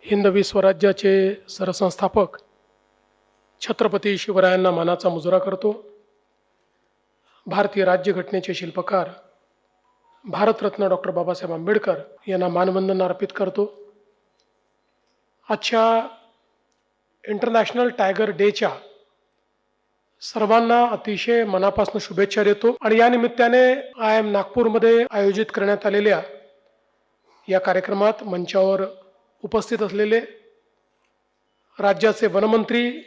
हिंदवी स्वराज्याचे सरसंस्थापक छत्रपती शिवरायांना मानाचा मुजरा करतो. भारतीय राज्यघटनेचे शिल्पकार भारतरत्न डॉक्टर बाबासाहेब आंबेडकर यांना मानवंदना अर्पित करतो. आजच्या इंटरनॅशनल टायगर डेच्या सर्वांना अतिशय मनापासून शुभेच्छा देतो. आणि या निमित्ताने IIM नागपूरमध्ये आयोजित करण्यात आलेल्या या कार्यक्रमात मंचावर उपस्थित असलेले राज्याचे वनमंत्री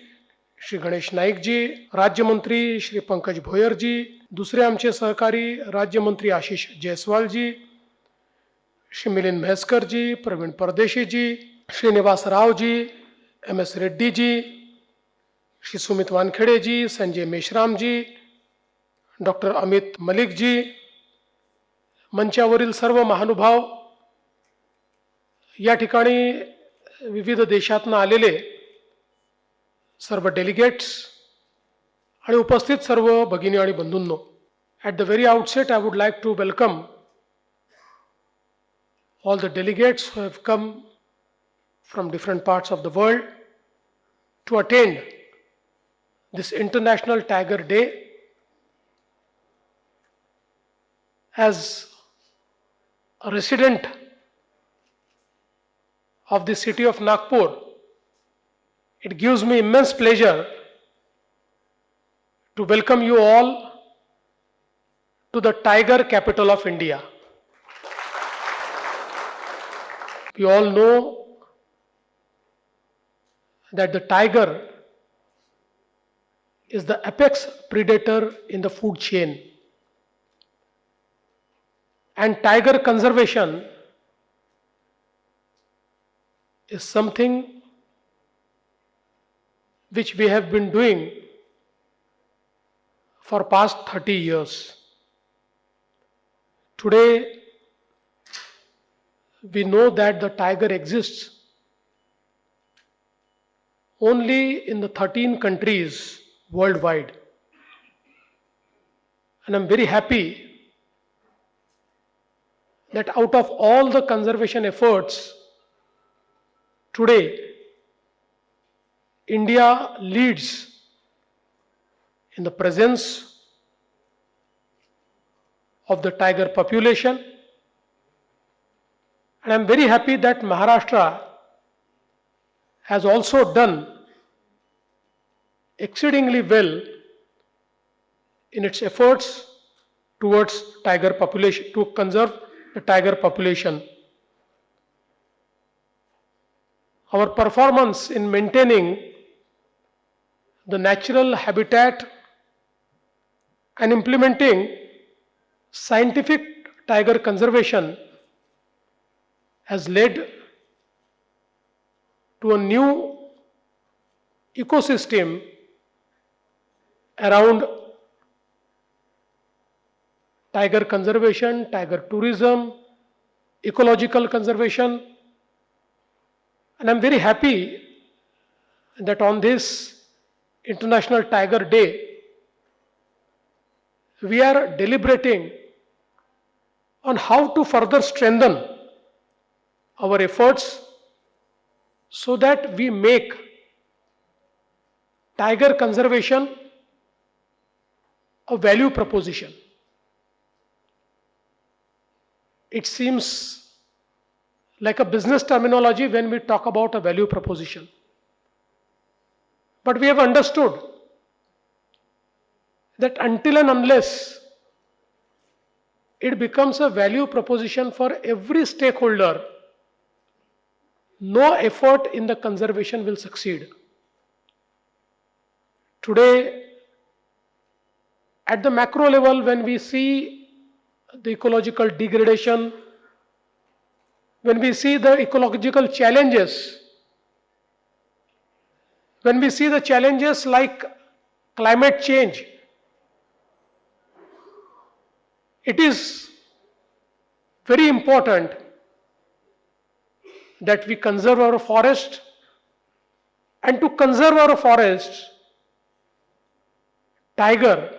श्री गणेश नाईकजी, राज्यमंत्री श्री पंकज भोयरजी, दुसरे आमचे सहकारी राज्यमंत्री आशिष जयस्वालजी, श्री मिलिंद म्हैसकरजी, प्रवीण परदेशीजी, श्रीनिवास रावजी, MS रेड्डीजी, श्री सुमित वानखेडेजी, संजय मेश्रामजी, डॉक्टर अमित मलिकजी, मंचावरील सर्व महानुभाव, या ठिकाणी विविध देशातून आलेले सर्व डेलिगेट्स आणि उपस्थित सर्व भगिनी आणि बंधूंनो, at the very outset I would like to welcome all the delegates who have come from different parts of the world to attend this International Tiger Day. As a resident of the city of Nagpur, it gives me immense pleasure to welcome you all to the tiger capital of India. We all know that the tiger is the apex predator in the food chain, and tiger conservation is something which we have been doing for past 30 years. Today, we know that the tiger exists only in the 13 countries worldwide. And I'm very happy that out of all the conservation efforts, today, India leads in the presence of the tiger population. And I'm very happy that Maharashtra has also done exceedingly well in its efforts towards tiger population, to conserve the tiger population. Our performance in maintaining the natural habitat and implementing scientific tiger conservation has led to a new ecosystem around tiger conservation, tiger tourism, ecological conservation. And I'm very happy that on this International Tiger Day, we are deliberating on how to further strengthen our efforts so that we make tiger conservation a value proposition. It seems like a business terminology when we talk about a value proposition. But we have understood that until and unless it becomes a value proposition for every stakeholder, no effort in the conservation will succeed. Today, at the macro level, when we see the ecological degradation, when we see the ecological challenges, when we see the challenges like climate change, it is very important that we conserve our forest, and to conserve our forests, tiger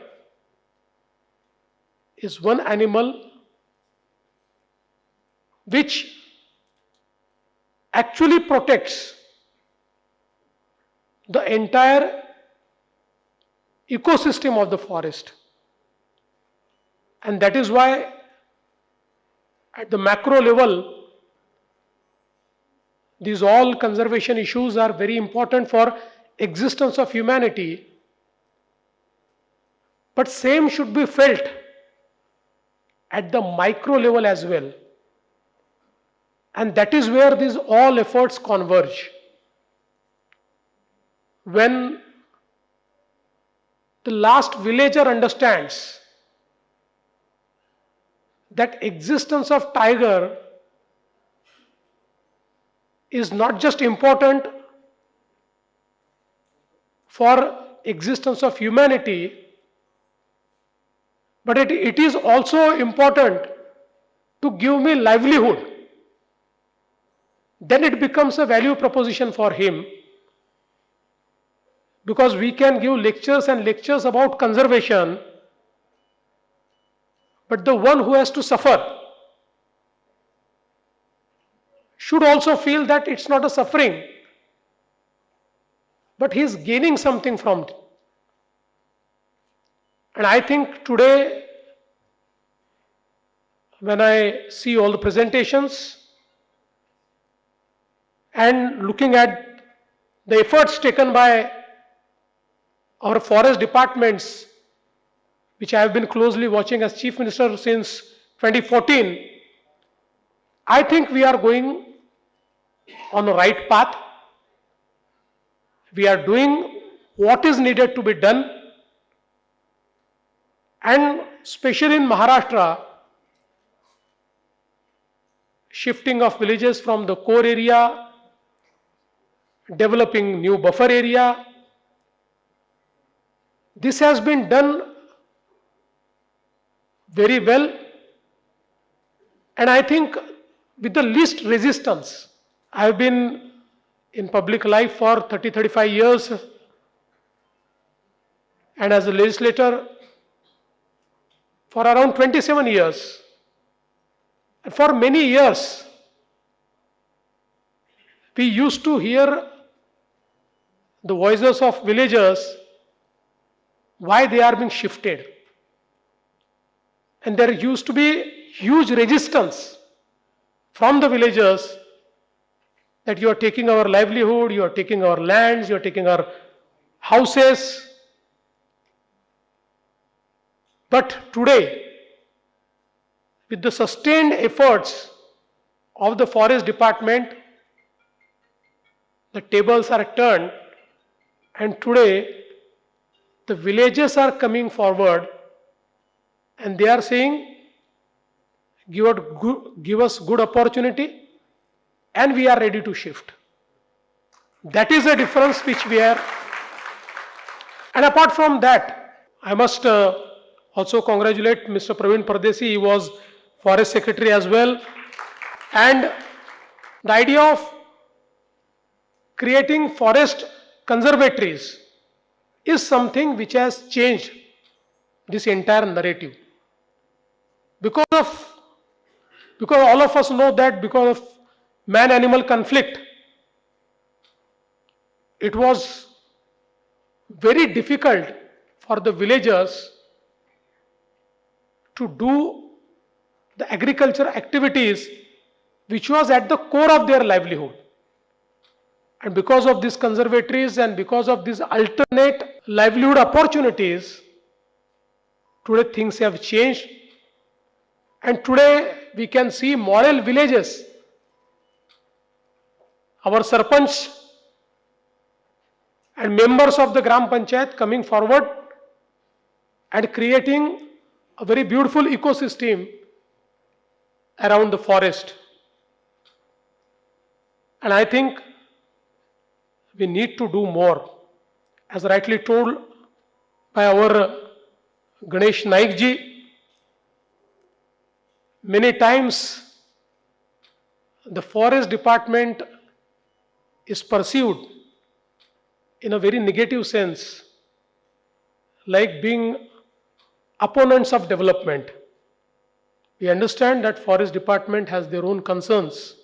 is one animal which actually protects the entire ecosystem of the forest. And that is why at the macro level, these all conservation issues are very important for existence of humanity. But same should be felt at the micro level as well. And that is where these all efforts converge. When the last villager understands that existence of tiger is not just important for existence of humanity, but it is also important to give me livelihood, then it becomes a value proposition for him, because we can give lectures and lectures about conservation, but the one who has to suffer should also feel that it's not a suffering, but he is gaining something from it. And I think today, when I see all the presentations and looking at the efforts taken by our forest departments, which I have been closely watching as Chief Minister since 2014, I think we are going on the right path. We are doing what is needed to be done. And especially in Maharashtra, shifting of villages from the core area, developing new buffer area, this has been done very well, and I think with the least resistance. I have been in public life for 30-35 years, and as a legislator for around 27 years. And for many years, we used to hear the voices of villagers, why they are being shifted. And there used to be huge resistance from the villagers that you are taking our livelihood, you are taking our lands, you are taking our houses. But today, with the sustained efforts of the forest department, the tables are turned, and today the villages are coming forward and they are saying, give us good opportunity and we are ready to shift. That is a difference which we are. And apart from that, I must also congratulate Mr. Praveen Pardesi. He was Forest Secretary as well. And the idea of creating forest conservatories is something which has changed this entire narrative. Because all of us know that because of man-animal conflict, it was very difficult for the villagers to do the agriculture activities which was at the core of their livelihood. And because of these conservatories and because of these alternate livelihood opportunities, today things have changed. And today we can see model villages. Our Sarpanch and members of the Gram Panchayat coming forward and creating a very beautiful ecosystem around the forest. And I think we need to do more. As rightly told by our Ganesh Naik ji, many times the forest department is perceived in a very negative sense, like being opponents of development. We understand that forest department has their own concerns,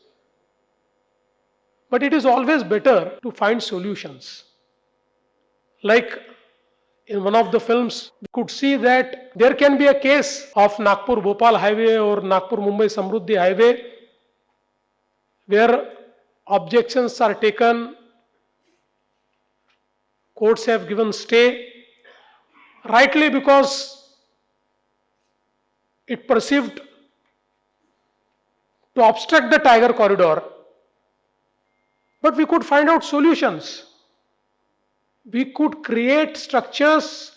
but it is always better to find solutions. Like in one of the films, we could see that there can be a case of Nagpur-Bhopal highway or Nagpur-Mumbai Samruddhi highway where objections are taken, courts have given stay, rightly because it perceived to obstruct the tiger corridor. But we could find out solutions. We could create structures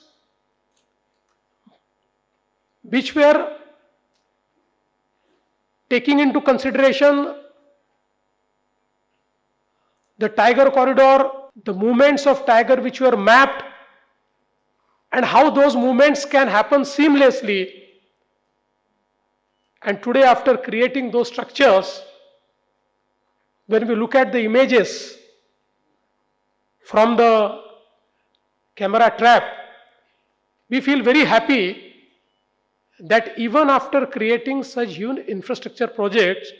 which were taking into consideration the tiger corridor, the movements of tiger which were mapped, and how those movements can happen seamlessly. And today, after creating those structures, when we look at the images from the camera trap, we feel very happy that even after creating such huge infrastructure projects,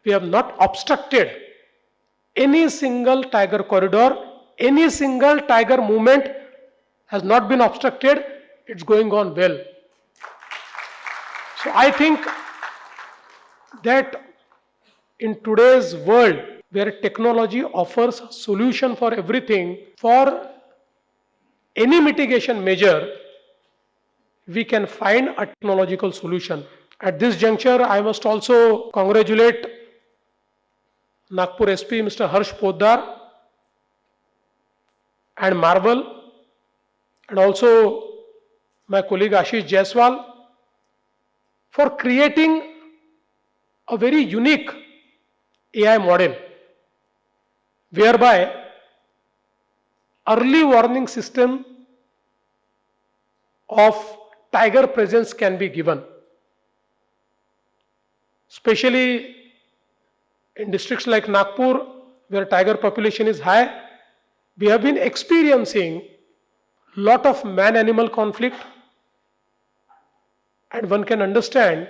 we have not obstructed any single tiger corridor, any single tiger movement has not been obstructed. It's going on well. So I think that in today's world, where technology offers solution for everything, for any mitigation measure, we can find a technological solution. At this juncture, I must also congratulate Nagpur SP Mr. Harsh Poddar and Marvel, and also my colleague Ashish Jaiswal for creating a very unique AI model whereby early warning system of tiger presence can be given. Especially in districts like Nagpur, where tiger population is high, we have been experiencing lot of man-animal conflict, and one can understand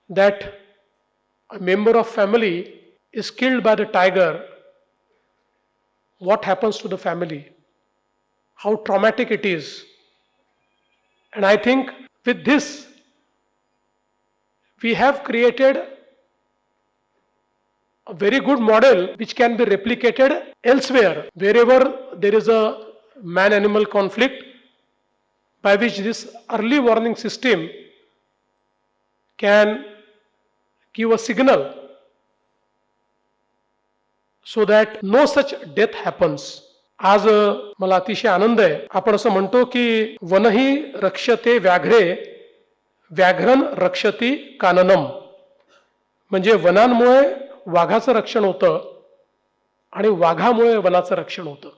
that a member of family is killed by the tiger. What happens to the family? How traumatic it is. And I think with this, we have created a very good model which can be replicated elsewhere, wherever there is a man-animal conflict, by which this early warning system can give a signal so that no such death happens. आज मला अतिशय आनंद आहे. आपण असं म्हणतो की वनही रक्षते व्याघ्रे, व्याघ्रन रक्षती काननम. म्हणजे वनांमुळे वाघाचं रक्षण होतं आणि वाघामुळे वनाचं रक्षण होतं.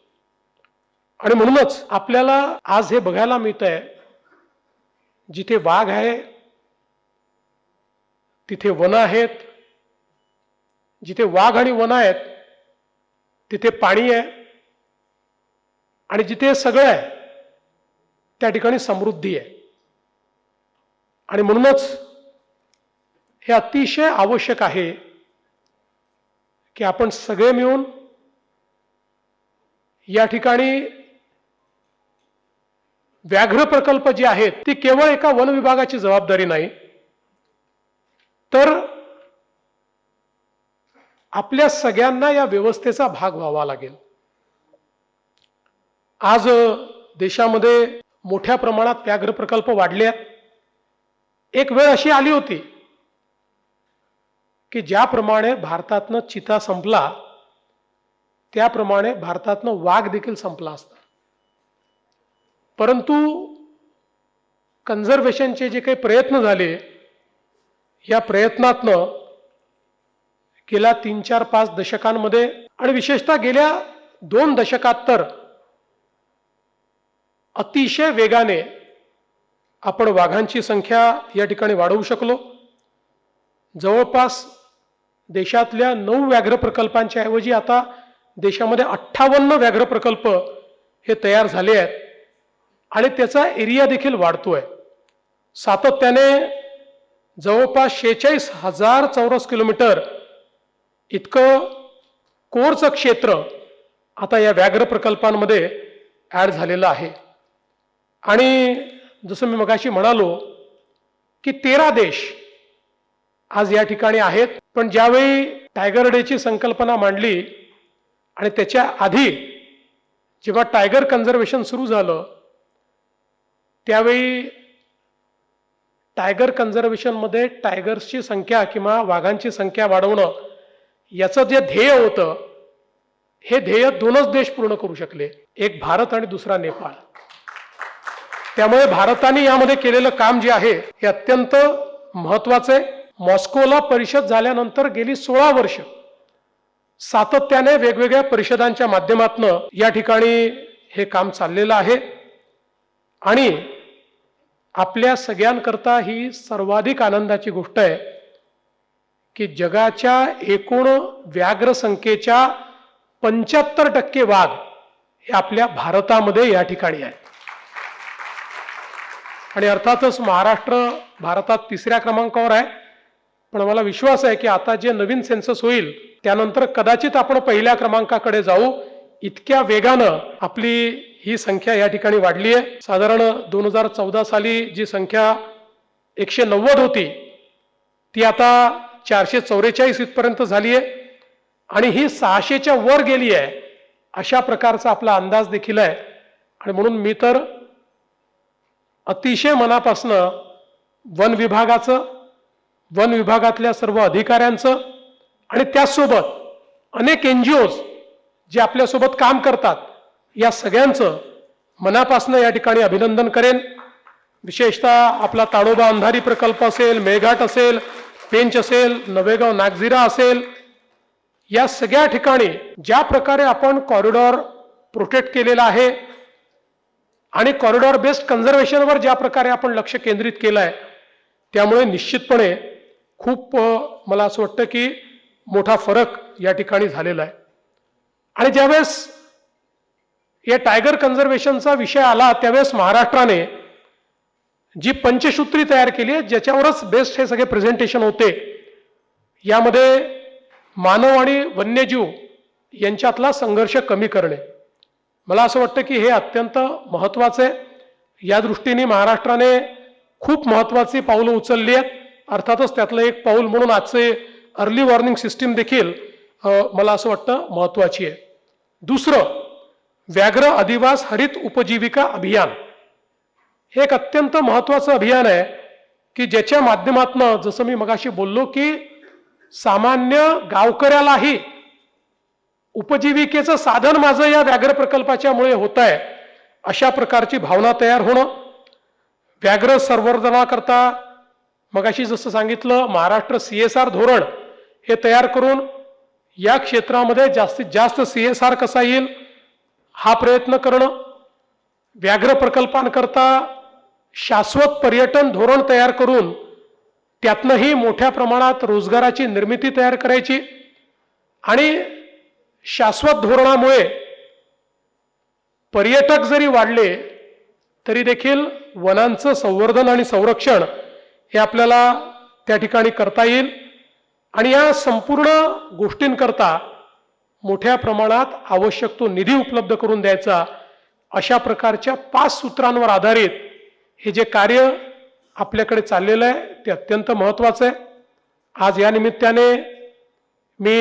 आणि म्हणूनच आपल्याला आज हे बघायला मिळतंय, जिथे वाघ आहे तिथे वन आहेत, जिथे वाघ आणि वन आहेत तिथे पाणी आहे, आणि जिथे सगळं आहे त्या ठिकाणी समृद्धी आहे. आणि म्हणूनच हे अतिशय आवश्यक आहे की आपण सगळे मिळून या ठिकाणी व्याघ्र प्रकल्प जे आहेत ते केवळ एका वन विभागाची जबाबदारी नाही, तर आपल्या सगळ्यांना या व्यवस्थेचा भाग व्हावा लागेल. आज देशामध्ये मोठ्या प्रमाणात व्याघ्र प्रकल्प वाढले आहेत. एक वेळ अशी आली होती की ज्याप्रमाणे भारतातनं चिता संपला त्याप्रमाणे भारतातनं वाघ देखील संपला असता. परंतु कन्झर्वेशनचे जे काही प्रयत्न झाले, या प्रयत्नातनं गेल्या 3-4-5 दशकांमध्ये आणि विशेषतः गेल्या 2 दशकात तर अतिशय वेगाने आपण वाघांची संख्या या ठिकाणी वाढवू शकलो. जवळपास देशातल्या 9 व्याघ्र प्रकल्पांच्या ऐवजी आता देशामध्ये 58 व्याघ्र प्रकल्प हे तयार झाले आहेत आणि त्याचा एरिया देखील वाढतोय. सातत्याने जवळपास 46,000 चौरस किलोमीटर इतकं कोरचं क्षेत्र आता या व्याघ्र प्रकल्पांमध्ये ॲड झालेलं आहे. आणि जसं मी मगाशी म्हणालो की 13 देश आज या ठिकाणी आहेत. पण ज्यावेळी टायगर डेची संकल्पना मांडली आणि त्याच्या आधी जेव्हा टायगर कन्झर्वेशन सुरू झालं त्यावेळी टायगर कन्झर्वेशनमध्ये टायगर्सची संख्या किंवा वाघांची संख्या वाढवणं याचं जे ध्येय होतं हे ध्येय 2च देश पूर्ण करू शकले, एक भारत आणि दुसरा नेपाळ. त्यामुळे भारताने यामध्ये केलेलं काम जे आहे हे अत्यंत महत्त्वाचं आहे. मॉस्कोला परिषद झाल्यानंतर गेली 16 वर्ष सातत्याने वेगवेगळ्या परिषदांच्या माध्यमातून या ठिकाणी हे काम चाललेलं आहे. आणि आपल्या सगळ्यांकरता ही सर्वाधिक आनंदाची गोष्ट आहे की जगाच्या एकूण व्याघ्र संख्येच्या 75% वाघ हे आपल्या भारतामध्ये या ठिकाणी आहेत. आणि अर्थातच महाराष्ट्र भारतात 3ऱ्या क्रमांकावर आहे. पण मला विश्वास आहे की आता जे नवीन सेन्सस होईल त्यानंतर कदाचित आपण 1ल्या क्रमांकाकडे जाऊ. इतक्या वेगानं आपली ही संख्या या ठिकाणी वाढली आहे. साधारण 2014 साली जी संख्या 190 होती ती आता 444 इथपर्यंत झाली आहे आणि ही 600च्या वर गेली आहे अशा प्रकारचा आपला अंदाज देखील आहे. आणि म्हणून मी तर अतिशय मनापासनं वन विभागाचं, वन विभागातल्या सर्व अधिकाऱ्यांचं आणि त्याचसोबत अनेक NGOs जे आपल्यासोबत काम करतात या सगळ्यांचं मनापासनं या ठिकाणी अभिनंदन करेन. विशेषतः आपला ताडोबा अंधारी प्रकल्प असेल, मेळघाट असेल, पेंच असेल, नवेगाव नागझिरा असेल, या सगळ्या ठिकाणी ज्या प्रकारे आपण कॉरिडॉर प्रोटेक्ट केलेला आहे आणि कॉरिडॉर बेस्ड कन्झर्वेशनवर ज्या प्रकारे आपण लक्ष केंद्रित केलं आहे त्यामुळे निश्चितपणे खूप मला असं वाटतं की मोठा फरक या ठिकाणी झालेला आहे. आणि ज्यावेळेस या टायगर कन्झर्वेशनचा विषय आला त्यावेळेस महाराष्ट्राने जी पंचसूत्री तयार केली आहे ज्याच्यावरच बेस्ट हे सगळे प्रेझेंटेशन होते, यामध्ये मानव आणि वन्यजीव यांच्यातला संघर्ष कमी करणे, मला असं वाटतं की हे अत्यंत महत्त्वाचं आहे. या दृष्टीने महाराष्ट्राने खूप महत्त्वाची पावलं उचलली आहेत. अर्थातच त्यातलं एक पाऊल म्हणून आजचे अर्ली वॉर्निंग सिस्टीम देखील मला असं वाटतं महत्त्वाची आहे. दुसरं, व्याघ्र अधिवास हरित उपजीविका अभियान हे एक अत्यंत महत्त्वाचं अभियान आहे की ज्याच्या माध्यमातून जसं मी मगाशी बोललो की सामान्य गावकऱ्यालाही उपजीविकेचं साधन माझं या व्याघ्र प्रकल्पाच्यामुळे होत आहे अशा प्रकारची भावना तयार होणं. व्याघ्र संवर्धनाकरता मगाशी जसं सांगितलं महाराष्ट्र CSR धोरण हे तयार करून या क्षेत्रामध्ये जास्तीत जास्त CSR कसा येईल हा प्रयत्न करणं. व्याघ्र प्रकल्पांकरता शाश्वत पर्यटन धोरण तयार करून त्यातनंही मोठ्या प्रमाणात रोजगाराची निर्मिती तयार करायची. आणि शाश्वत धोरणामुळे पर्यटक जरी वाढले तरी देखील वनांचं संवर्धन आणि संरक्षण हे आपल्याला त्या ठिकाणी करता येईल. आणि या संपूर्ण गोष्टींकरता मोठ्या प्रमाणात आवश्यक तो निधी उपलब्ध करून द्यायचा अशा प्रकारच्या 5 सूत्रांवर आधारित हे जे कार्य आपल्याकडे चाललेलं आहे ते अत्यंत महत्त्वाचं आहे. आज या निमित्ताने मी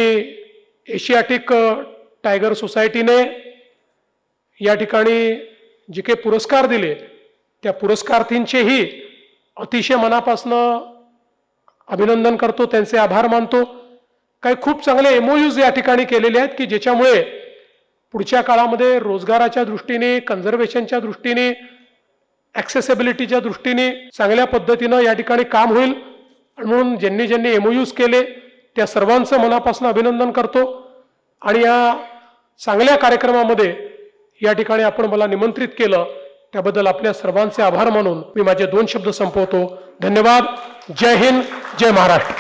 एशियाटिक टायगर सोसायटीने या ठिकाणी जे काही पुरस्कार दिले त्या पुरस्कारार्थींचेही अतिशय मनापासनं अभिनंदन करतो, त्यांचे आभार मानतो. काही खूप चांगले MOUs या ठिकाणी केलेले आहेत की ज्याच्यामुळे पुढच्या काळामध्ये रोजगाराच्या दृष्टीने, कन्झर्वेशनच्या दृष्टीने, ॲक्सेसिबिलिटीच्या दृष्टीने चांगल्या पद्धतीनं या ठिकाणी काम होईल. म्हणून ज्यांनी ज्यांनी MOUs केले त्या सर्वांचं मनापासून अभिनंदन करतो. आणि या चांगल्या कार्यक्रमामध्ये या ठिकाणी आपण मला निमंत्रित केलं त्याबद्दल आपल्या सर्वांचे आभार मानून मी माझे 2 शब्द संपवतो. धन्यवाद. जय हिंद, जय महाराष्ट्र.